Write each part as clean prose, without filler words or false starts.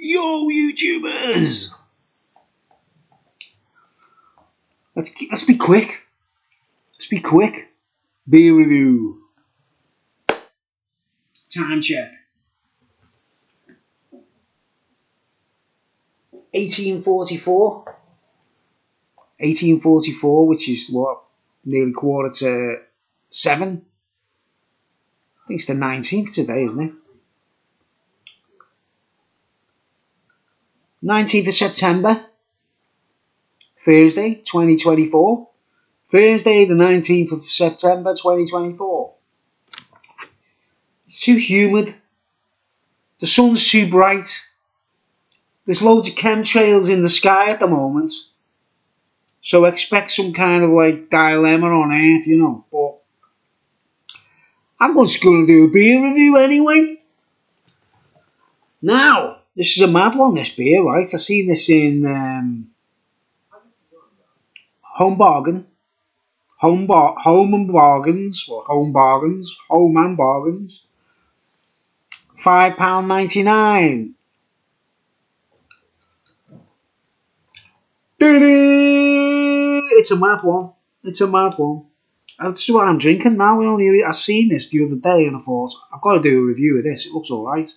Yo, YouTubers! Let's be quick. Let's be quick. Beer review. Time check. 1844. 1844, which is what? Nearly 7:15. I think it's the 19th today, isn't it? 19th of September. Thursday, 2024. Thursday, the 19th of September, 2024. It's too humid. The sun's too bright. There's loads of chemtrails in the sky at the moment. So expect some kind of like dilemma on Earth, you know. But I'm just going to do a beer review anyway. Now, this is a mad one, this beer, right? I've seen this in Home and Bargains, £5.99. It's a mad one. It's a mad one. That's what I'm drinking now. I've seen this the other day and I thought, I've got to do a review of this. It looks alright.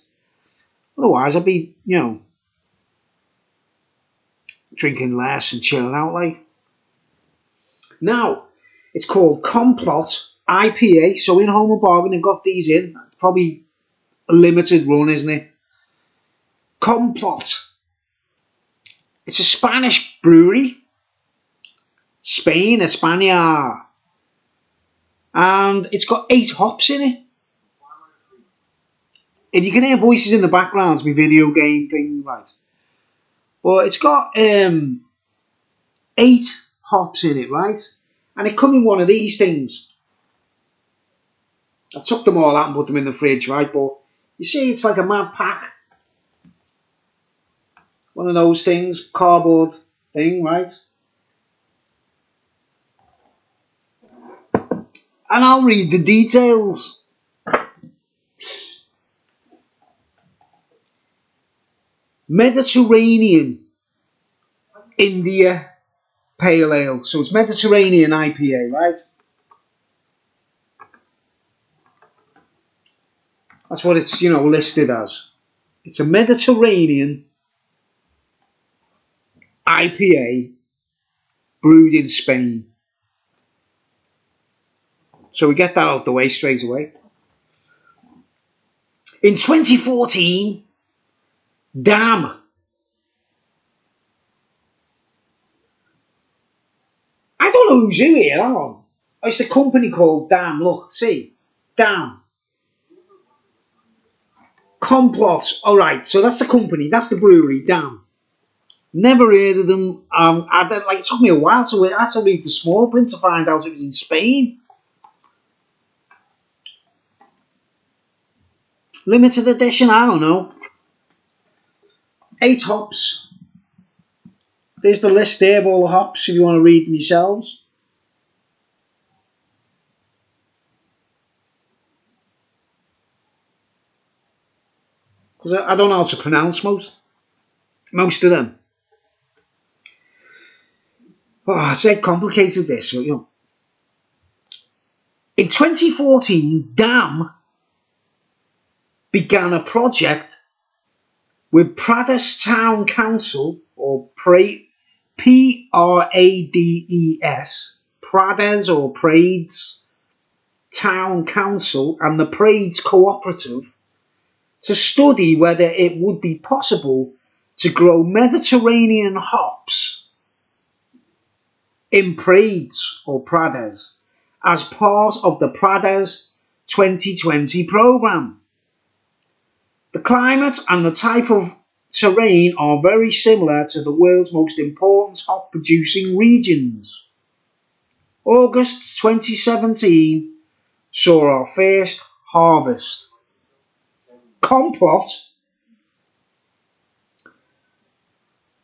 Otherwise, I'd be, drinking less and chilling out like. Now, it's called Complot IPA. So in Home and Bargains, they've got these in. Probably a limited run, isn't it? Complot. It's a Spanish brewery. Spain, España. And it's got 8 hops in it. If you can hear voices in the background, it's my video game thing, right? But it's got 8 hops in it, right? And it come in one of these things. I took them all out and put them in the fridge, right? But you see, it's like a mad pack. One of those things, cardboard thing, right? And I'll read the details. Mediterranean India Pale Ale. So it's Mediterranean IPA, right? That's what it's, listed as. It's a Mediterranean IPA brewed in Spain. So we get that out the way straight away. In 2014, Damm. I don't know who's who here, hang on. Oh, it's the company called Damm, look, see, Damm. Complot, alright, so that's the company, that's the brewery, Damm. Never heard of them. It took me a while to I had to read the small print to find out it was in Spain. Limited edition, I don't know. 8 hops. There's the list there of all the hops if you want to read them yourselves. Because I don't know how to pronounce most of them. Oh, it's like complicated this, In 2014, Damm began a project with Prades Town Council, or P-R-A-D-E-S, Prades or Prades Town Council and the Prades Cooperative to study whether it would be possible to grow Mediterranean hops in Prades or Prades as part of the Prades 2020 programme. The climate and the type of terrain are very similar to the world's most important hop producing regions. August 2017 saw our first harvest. Complot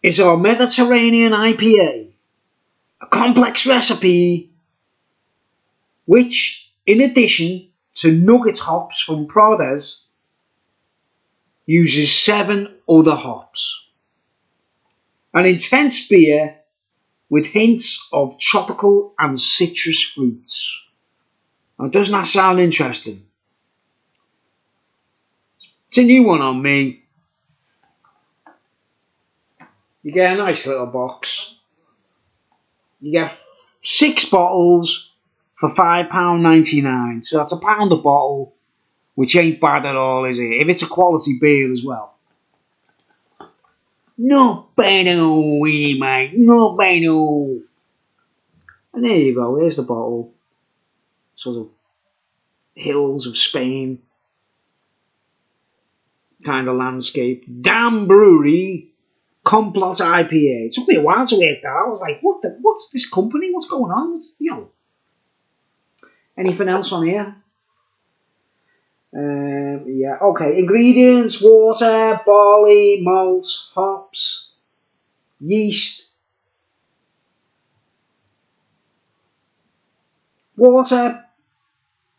is our Mediterranean IPA, a complex recipe which, in addition to nugget hops from Prades, uses 7 other hops. An intense beer with hints of tropical and citrus fruits. Now, doesn't that sound interesting? It's a new one on me. You get a nice little box. You get 6 bottles for £5.99. So that's £1 a bottle, which ain't bad at all, is it? If it's a quality beer as well. Not bad at all, mate. Not bad at all. And there you go. Here's the bottle. Sort of hills of Spain kind of landscape. Damm Complot IPA. It took me a while to work that out. I was like, what's this company? What's going on? Anything else on here? Yeah, okay. Ingredients: water, barley, malt, hops, yeast. Water,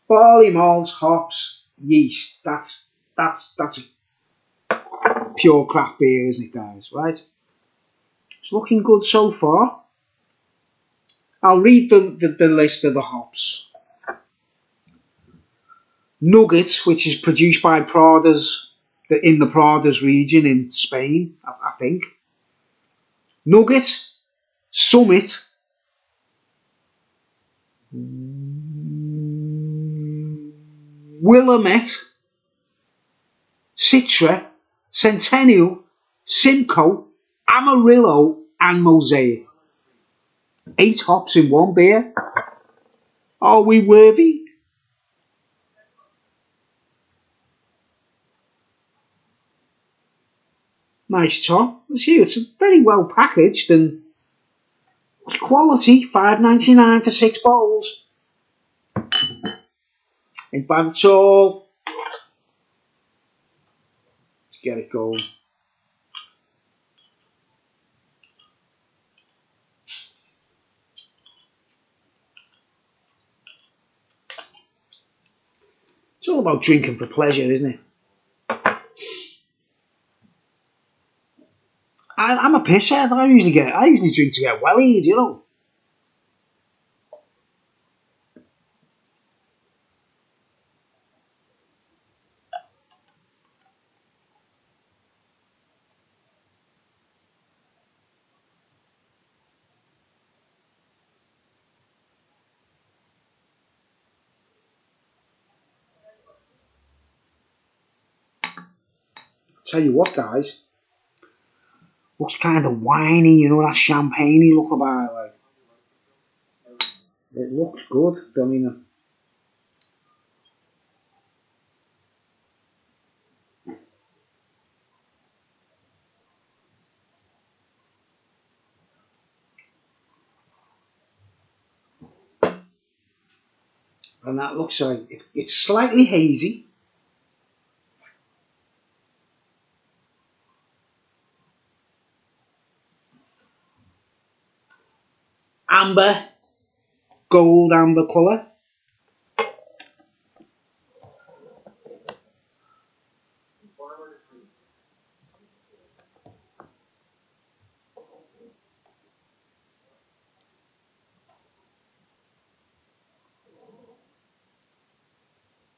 barley, malt, hops, yeast. That's a pure craft beer, isn't it, guys? Right? It's looking good so far. I'll read the list of the hops. Nugget, which is produced by Pradas in the Pradas region in Spain, I think. Nugget, Summit, Willamette, Citra, Centennial, Simcoe, Amarillo, and Mosaic. 8 hops in one beer. Are we worthy? Nice top. It's very well packaged and quality. £5.99 for 6 bottles. Ain't bad at all. Let's get it going. It's all about drinking for pleasure, isn't it? I'm a pisshead. I usually drink to get wellied, you know. Tell you what, guys, looks kind of winey, you know, that champagne-y look about it, like. It looks good. I mean, and that looks like it's slightly hazy. Amber, gold amber colour.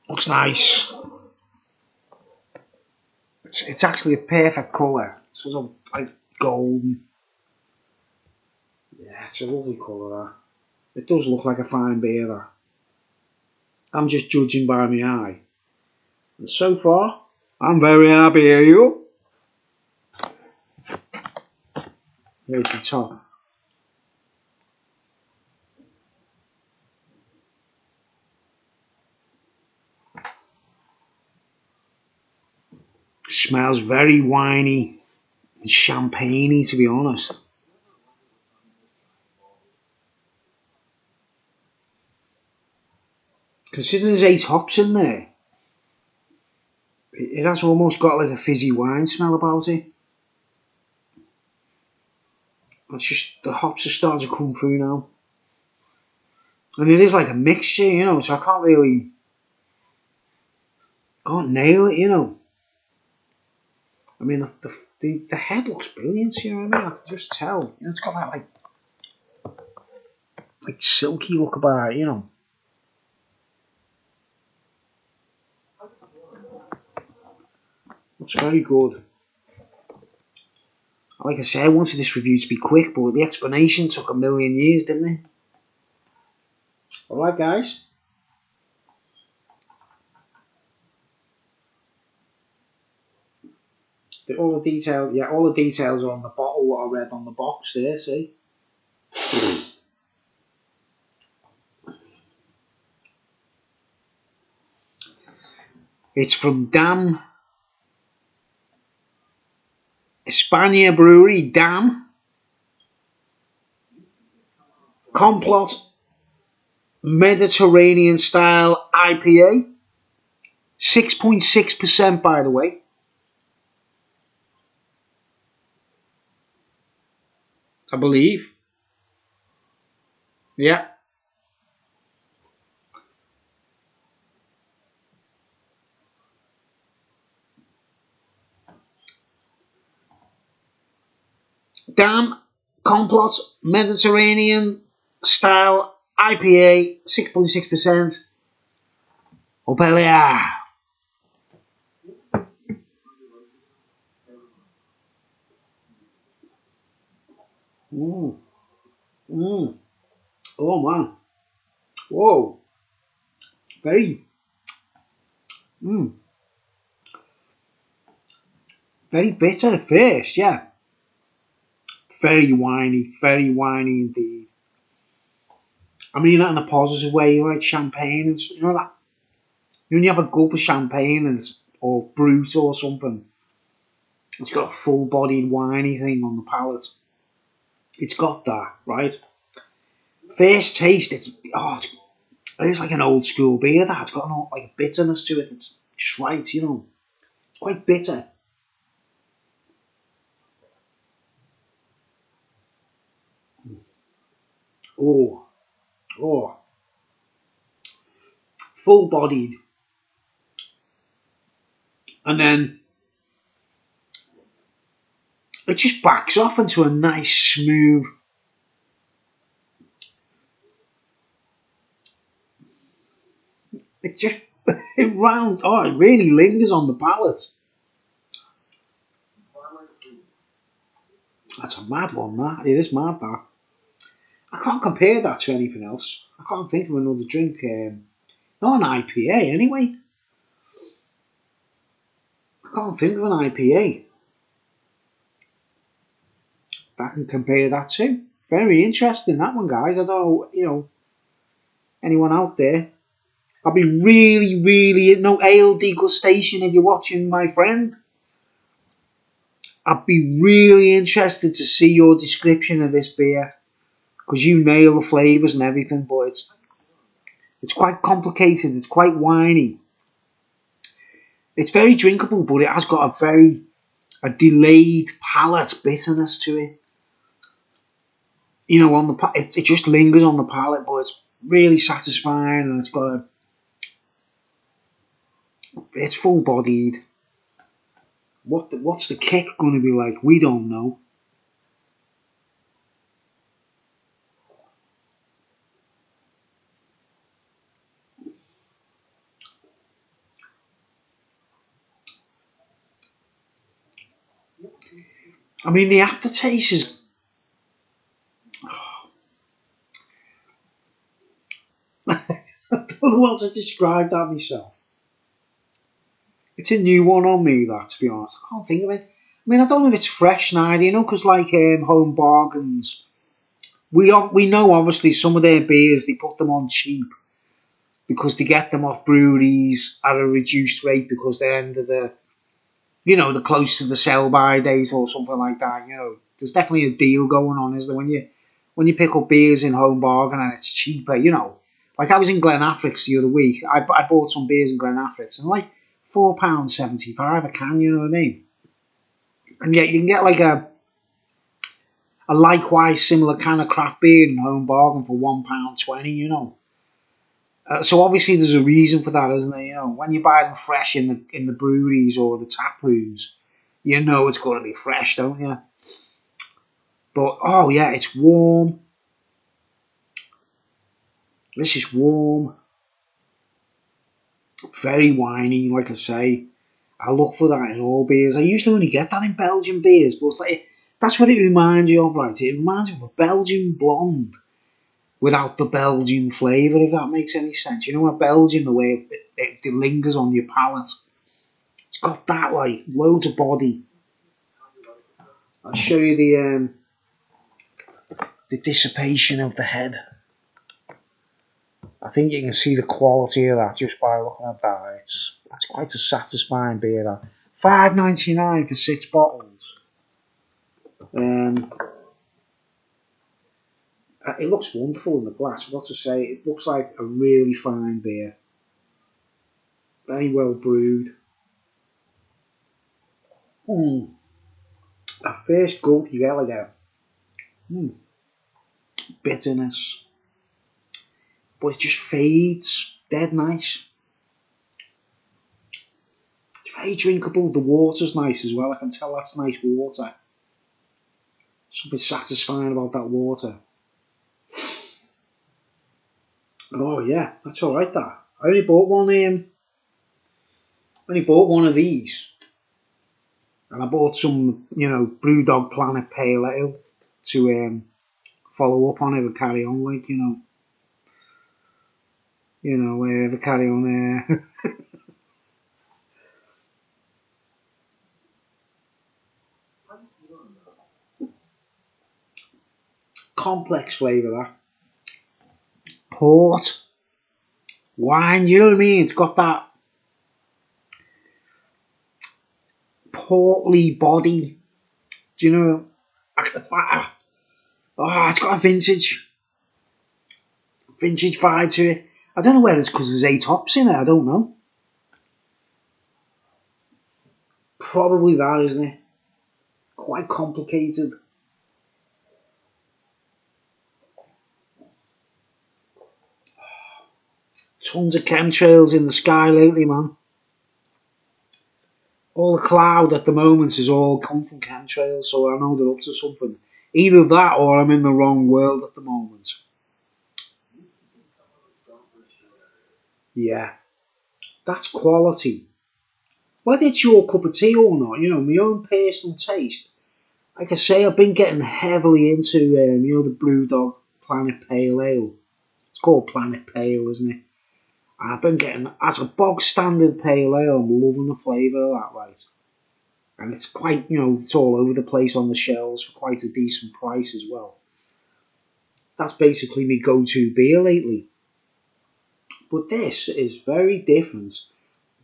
Looks nice. It's actually a perfect colour. It's sort of like golden. Yeah, it's a lovely colour, that. It does look like a fine beer, that. I'm just judging by my eye. And so far, I'm very happy, are you? Here's the top. Smells very winey and champagne-y, to be honest. Considering there's 8 hops in there, it has almost got like a fizzy wine smell about it. It's just, the hops are starting to come through now. And it is like a mixture, you know, so I can't nail it, you know. I mean, the head looks brilliant, you know what I mean? I can just tell. You know, it's got that like silky look about it, you know. Looks very good. Like I said, I wanted this review to be quick, but the explanation took a million years, didn't it? Alright, guys. All the details are on the bottle, what I read on the box there, see? It's from Damm España Brewery, Damm Complot Mediterranean Style IPA. 6.6% by the way. I believe. Yeah. Damm Complot Mediterranean Style IPA. 6.6%. Opelia. Mm. Mm. Oh man. Whoa. Very. Mm. Very bitter at first, yeah. Very whiny indeed. I mean that in a positive way, like champagne and you know that. When you have a gulp of champagne and or brut or something, it's got a full-bodied winey thing on the palate. It's got that, right? First taste, it's like an old school beer. That it's got like a bitterness to it. It's just right, you know. It's quite bitter. Oh, oh, full-bodied, and then it just backs off into a nice smooth. It just it rounds. Oh, it really lingers on the palate. That's a mad one. That it is mad. That I can't compare that to anything else. I can't think of another drink. Not an IPA anyway. I can't think of an IPA that can compare that to. Very interesting that one, guys. I don't know, anyone out there. I'll be really no ale degustation if you're watching, my friend. I'd be really interested to see your description of this beer because you nail the flavours and everything, but it's quite complicated. It's quite winey. It's very drinkable, but it has got a delayed palate bitterness to it. You know, it just lingers on the palate, but it's really satisfying, and it's full bodied. What's the kick going to be like? We don't know. I mean, the aftertaste is. I don't know how to describe that myself. It's a new one on me, that, to be honest. I can't think of it. I mean, I don't know if it's fresh neither, because like Home Bargains, we know obviously some of their beers, they put them on cheap because they get them off breweries at a reduced rate because they're under the close to the sell-by date or something like that. There's definitely a deal going on, isn't there, when you pick up beers in Home Bargain and it's cheaper, Like I was in Glen Affrick's the other week. I bought some beers in Glen Affrick's and like £4.75 a can, you know what I mean? And yet you can get like a likewise similar can of craft beer in Home Bargain for £1.20. So obviously there's a reason for that, isn't there? When you buy them fresh in the breweries or the tap rooms, You know it's going to be fresh, don't you? But, oh yeah, it's warm. This is warm. Very winey, like I say. I look for that in all beers. I used to only get that in Belgian beers, but it's like, that's what it reminds you of, right? It reminds you of a Belgian blonde without the Belgian flavour, if that makes any sense. You know, a Belgian, the way it lingers on your palate. It's got that, like, loads of body. I'll show you the dissipation of the head. I think you can see the quality of that just by looking at that. That's quite a satisfying beer. That £5.99 for 6 bottles. It looks wonderful in the glass. What to say? It looks like a really fine beer. Very well brewed. At first gulp, you get like a bitterness, but it just fades. Dead nice. It's very drinkable. The water's nice as well. I can tell that's nice water. Something satisfying about that water. Oh yeah, that's all right. That I only bought one. Only bought one of these, and I bought some, BrewDog Planet Pale Ale to follow up on it and carry on, like the carry on. Complex flavour that. Port, wine, you know what I mean? It's got that portly body. Do you know? It's got a vintage vibe to it. I don't know whether it's because there's 8 hops in it. I don't know. Probably that, isn't it? Quite complicated. Tons of chemtrails in the sky lately, man. All the cloud at the moment is all come from chemtrails, so I know they're up to something. Either that or I'm in the wrong world at the moment. Yeah, that's quality. Whether it's your cup of tea or not, my own personal taste. Like I say, I've been getting heavily into, the BrewDog Planet Pale Ale. It's called Planet Pale, isn't it? And I've been getting, as a bog standard pale ale, I'm loving the flavour of that, right? And it's quite, it's all over the place on the shelves for quite a decent price as well. That's basically my go-to beer lately. But this is very different.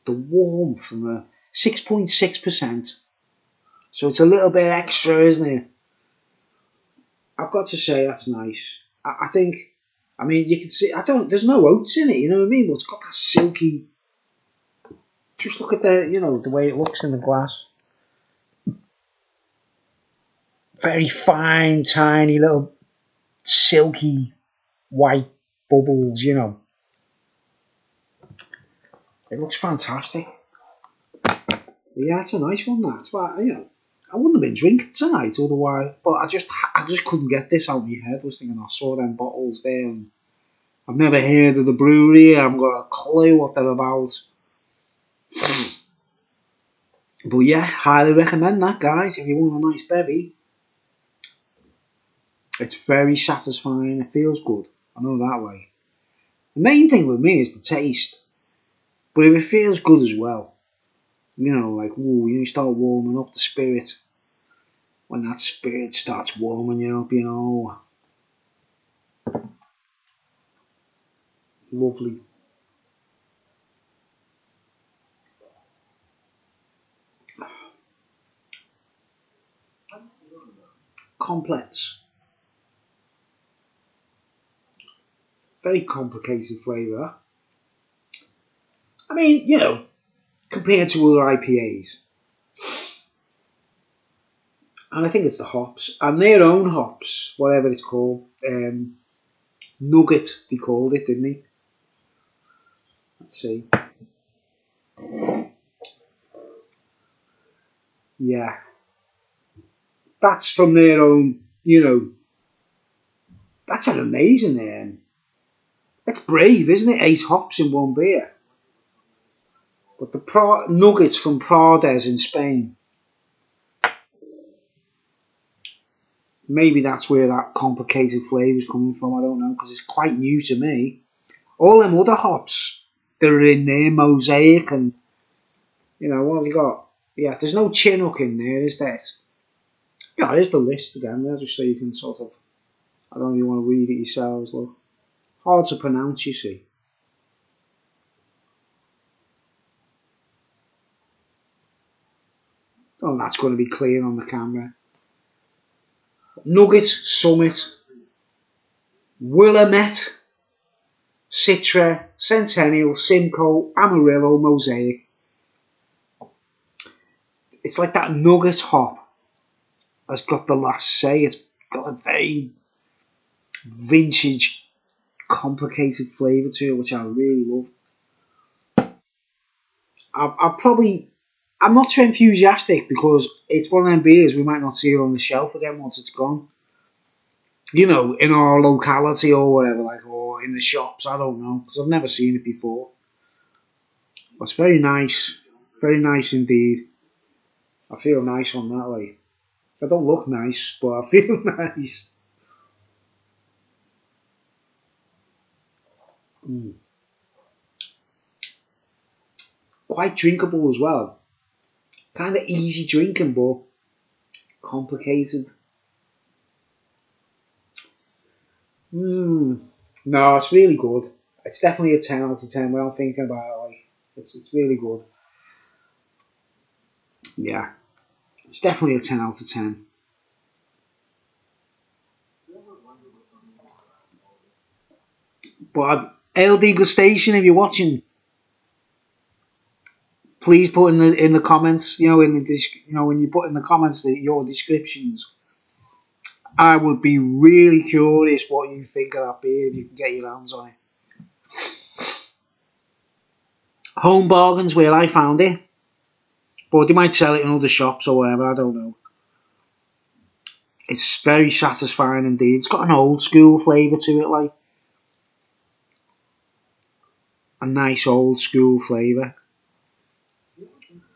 The warmth and the 6.6%. So it's a little bit extra, isn't it? I've got to say that's nice. I think, you can see, there's no oats in it, you know what I mean? But it's got that silky, just look at the way it looks in the glass. Very fine, tiny little silky white bubbles, It looks fantastic. Yeah, it's a nice one. That's why I wouldn't have been drinking tonight otherwise. But I just couldn't get this out of my head. I was thinking I saw them bottles there, and I've never heard of the brewery. I haven't got a clue what they're about. But yeah, highly recommend that, guys. If you want a nice bevy, it's very satisfying. It feels good. I know that way. The main thing with me is the taste. But if it feels good as well, you start warming up the spirit. When that spirit starts warming you up, lovely. Complex. Very complicated flavour. Compared to other IPAs. And I think it's the hops. And their own hops, whatever it's called. Nugget, they called it, didn't they? Let's see. Yeah, that's from their own, that's an amazing, it's brave, isn't it? 8 hops in one beer. But the nuggets from Prades in Spain, maybe that's where that complicated flavour is coming from. I don't know, because it's quite new to me. All them other hops that are in there, Mosaic, and what have you got? Yeah, there's no Chinook in there, is there? Yeah, here's the list again there, just so you can sort of. I don't know if you want to read it yourselves, look. Hard to pronounce, you see. Oh, that's going to be clear on the camera. Nugget, Summit, Willamette, Citra, Centennial, Simcoe, Amarillo, Mosaic. It's like that nugget hop has got the last say. It's got a very vintage, complicated flavour to it, which I really love. I'm not too enthusiastic because it's one of them beers we might not see it on the shelf again once it's gone. In our locality or whatever, or in the shops. I don't know because I've never seen it before. But it's very nice indeed. I feel nice on that, like. I don't look nice, but I feel nice. Mm. Quite drinkable as well. Kind of easy drinking, but complicated. No, it's really good. It's definitely a 10 out of 10 when I'm thinking about it. Like, it's really good. Yeah, it's definitely a 10 out of 10. But Ale Degustation, if you're watching, please put in the comments. When you put in the comments your descriptions, I would be really curious what you think of that beer if you can get your hands on it. Home Bargains where I found it, but they might sell it in other shops or whatever. I don't know. It's very satisfying indeed. It's got an old school flavour to it, like a nice old school flavour.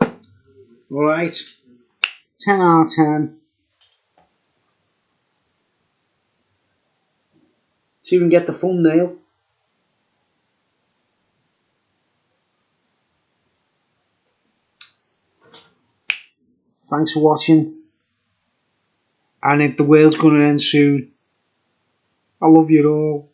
All right, 10 out of 10. See if we can get the thumbnail. Thanks for watching. And if the world's going to end soon, I love you all.